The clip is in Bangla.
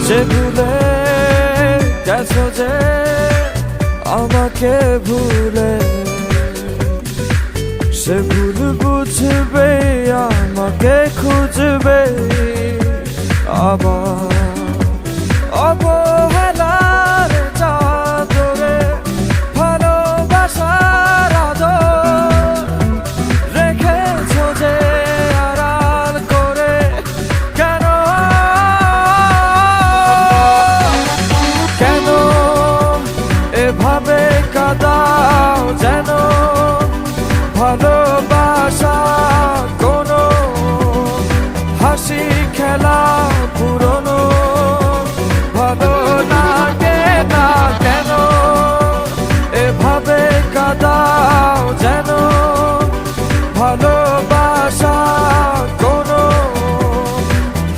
সে ভুলে গেছো যে আমাকে ভুলে, সে ভুল বুঝবে আমাকে খুঁজবে আবার। অবহেলার চাদরে ভালোবাসার আদর রেখেছো যে আড়াল করে, কেন কেন এভাবে কাঁদাও যেন ভালোবাসা কোনো হাসি খেলা পুরনো ভালো লাগে না, কেন এভাবে কাঁদাও যেন